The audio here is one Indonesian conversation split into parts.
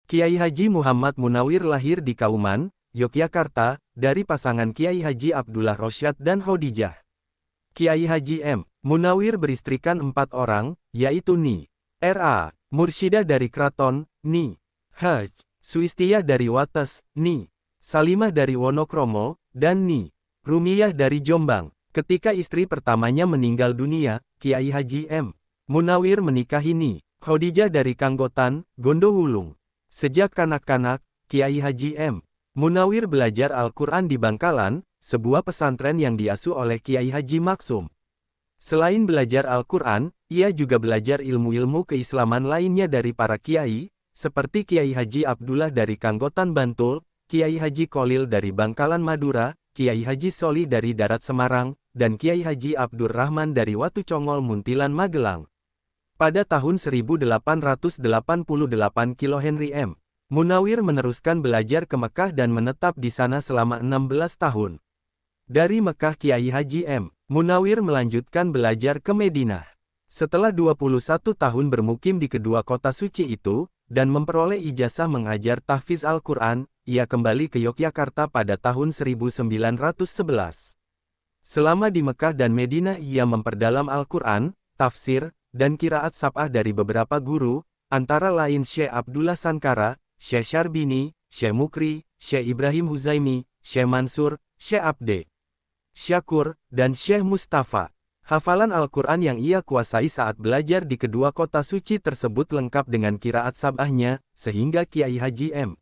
Kiai Haji Muhammad Munawir lahir di Kauman, Yogyakarta, dari pasangan Kiai Haji Abdullah Rosyad dan Khadijah. Kiai Haji M. Munawir beristrikan 4 orang, yaitu Ni. R.A. Mursyidah dari Kraton, Ni. Haj. Suistiyah dari Wates, Ni. Salimah dari Wonokromo, dan Ni. Rumiyah dari Jombang. Ketika istri pertamanya meninggal dunia, Kiai Haji M. Munawir menikahi Ni. Khadijah dari Kanggotan, Gondowulung. Sejak kanak-kanak, Kiai Haji M. Munawir belajar Al-Quran di Bangkalan, sebuah pesantren yang diasuh oleh Kiai Haji Maksum. Selain belajar Al-Quran, ia juga belajar ilmu-ilmu keislaman lainnya dari para kiai, seperti Kiai Haji Abdullah dari Kanggotan Bantul, Kiai Haji Kolil dari Bangkalan Madura, Kiai Haji Soli dari Darat Semarang, dan Kiai Haji Abdur Rahman dari Watu Congol Muntilan Magelang. Pada tahun 1888 Kilohenry M. Munawir meneruskan belajar ke Mekah dan menetap di sana selama 16 tahun. Dari Mekah Kiai Haji M. Munawir melanjutkan belajar ke Madinah. Setelah 21 tahun bermukim di kedua kota suci itu, dan memperoleh ijazah mengajar tahfiz Al-Quran, ia kembali ke Yogyakarta pada tahun 1911. Selama di Mekah dan Madinah ia memperdalam Al-Quran, tafsir, dan qiraat sab'ah dari beberapa guru, antara lain Syekh Abdullah Sankara, Syekh Syarbini, Syekh Mukri, Syekh Ibrahim Huzaimi, Syekh Mansur, Syekh Abde Syakur, dan Syekh Mustafa. Hafalan Al-Quran yang ia kuasai saat belajar di kedua kota suci tersebut lengkap dengan qiraat sab'ahnya, sehingga Kiai Haji M.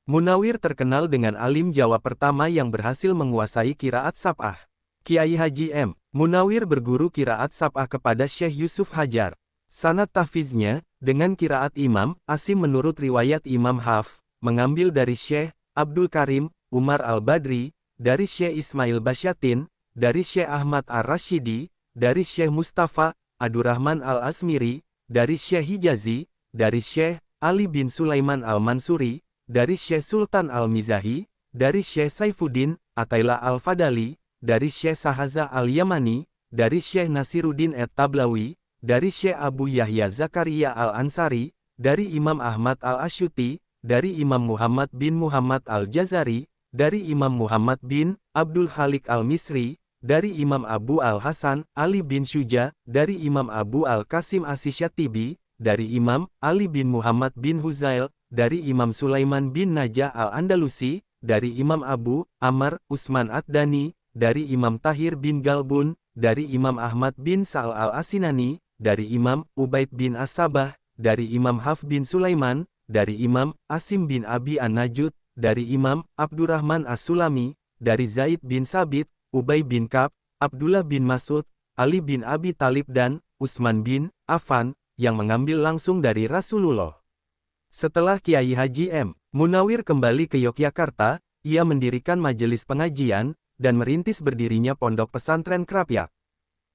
Munawir terkenal dengan alim Jawa pertama yang berhasil menguasai qiraat sab'ah. Kiai Haji M. Munawir berguru qiraat sab'ah kepada Syekh Yusuf Hajar. Sanad tahfiznya, dengan qiraat Imam Asim menurut riwayat Imam Haf, mengambil dari Syekh Abdul Karim Umar Al-Badri, dari Syekh Ismail Basyatin, dari Syekh Ahmad Ar-Rashidi, dari Syekh Mustafa Abdurrahman Al-Asmiri, dari Syekh Hijazi, dari Syekh Ali bin Sulaiman Al-Mansuri, dari Syekh Sultan Al-Mizahi, dari Syekh Saifuddin Athaillah Al-Fadali, dari Syekh Sahaza Al-Yamani, dari Syekh Nasiruddin At-Tablawi, dari Syekh Abu Yahya Zakaria Al-Ansari, dari Imam Ahmad Al-Asyuti, dari Imam Muhammad bin Muhammad Al-Jazari, dari Imam Muhammad bin Abdul Khalik Al-Misri, dari Imam Abu Al-Hasan Ali bin Syuja, dari Imam Abu Al-Qasim As-Syatibi, dari Imam Ali bin Muhammad bin Huzail, dari Imam Sulaiman bin Najah Al-Andalusi, dari Imam Abu Amr Usman Ad-Dani, dari Imam Tahir bin Galbun, dari Imam Ahmad bin Sa'al Al-Asinani, dari Imam Ubaid bin As-Sabah, dari Imam Haf bin Sulaiman, dari Imam Asim bin Abi An-Najud, dari Imam Abdurrahman As-Sulami, dari Zaid bin Sabit, Ubay bin Ka'b, Abdullah bin Mas'ud, Ali bin Abi Talib dan Utsman bin Affan, yang mengambil langsung dari Rasulullah. Setelah Kiai Haji M. Munawir kembali ke Yogyakarta, ia mendirikan majelis pengajian, dan merintis berdirinya pondok pesantren Krapyak.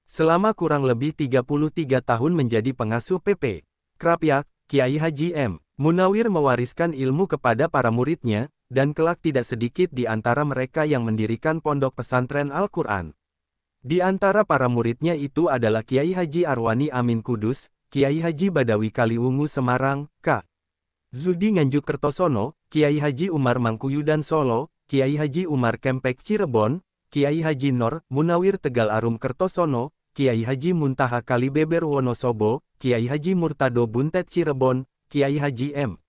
Selama kurang lebih 33 tahun menjadi pengasuh PP Krapyak, Kiai Haji M. Munawir mewariskan ilmu kepada para muridnya, dan kelak tidak sedikit di antara mereka yang mendirikan pondok pesantren Al-Quran. Di antara para muridnya itu adalah Kiai Haji Arwani Amin Kudus, Kiai Haji Badawi Kaliwungu Semarang, K. Zudi Nganjuk Kertosono, Kiai Haji Umar Mangkuyudan Solo, Kiai Haji Umar Kempek Cirebon, Kiai Haji Nor Munawir Tegal Arum Kertosono, Kiai Haji Muntaha Kalibeber Wonosobo, Kiai Haji Murtado Buntet Cirebon, Kiai Haji M.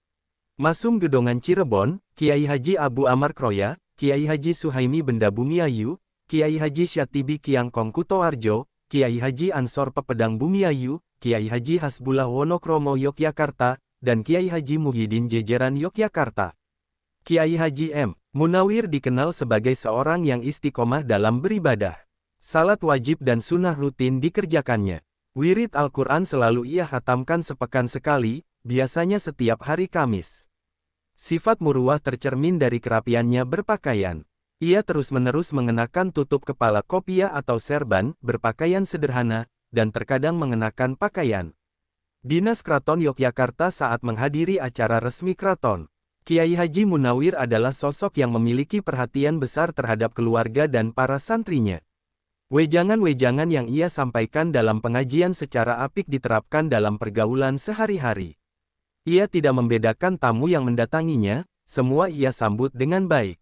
Masum Gedongan Cirebon, Kiai Haji Abu Amar Kroya, Kiai Haji Suhaimi Benda Bumiayu, Kiai Haji Syatibi Kiangkong Kutoarjo, Kiai Haji Ansor Pepedang Bumiayu, Kiai Haji Hasbullah Wonokromo Yogyakarta, dan Kiai Haji Muhyiddin Jejeran Yogyakarta. Kiai Haji M. Munawir dikenal sebagai seorang yang istiqomah dalam beribadah. Salat wajib dan sunnah rutin dikerjakannya. Wirid Al-Quran selalu ia khatamkan sepekan sekali, biasanya setiap hari Kamis. Sifat muruah tercermin dari kerapiannya berpakaian. Ia terus-menerus mengenakan tutup kepala kopiah atau serban, berpakaian sederhana, dan terkadang mengenakan pakaian Dinas Kraton Yogyakarta saat menghadiri acara resmi Kraton. Kiai Haji Munawir adalah sosok yang memiliki perhatian besar terhadap keluarga dan para santrinya. Wejangan-wejangan yang ia sampaikan dalam pengajian secara apik diterapkan dalam pergaulan sehari-hari. Ia tidak membedakan tamu yang mendatanginya, semua ia sambut dengan baik.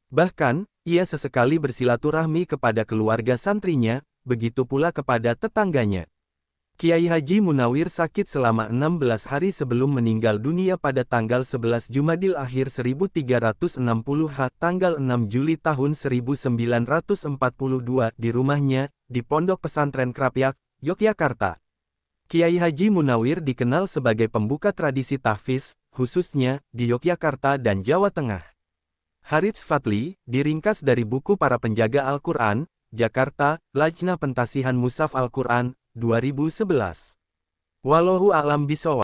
Bahkan, ia sesekali bersilaturahmi kepada keluarga santrinya, begitu pula kepada tetangganya. Kiai Haji Munawir sakit selama 16 hari sebelum meninggal dunia pada tanggal 11 Jumadil Akhir 1360 tanggal 6 Juli tahun 1942 di rumahnya, di Pondok Pesantren Krapyak, Yogyakarta. Kiai Haji Munawir dikenal sebagai pembuka tradisi tahfiz, khususnya di Yogyakarta dan Jawa Tengah. Harits Fadli, diringkas dari buku Para Penjaga Al-Quran, Jakarta, Lajnah Pentasihan Mushaf Al-Quran, 2011. Wallahu a'lam bishawab.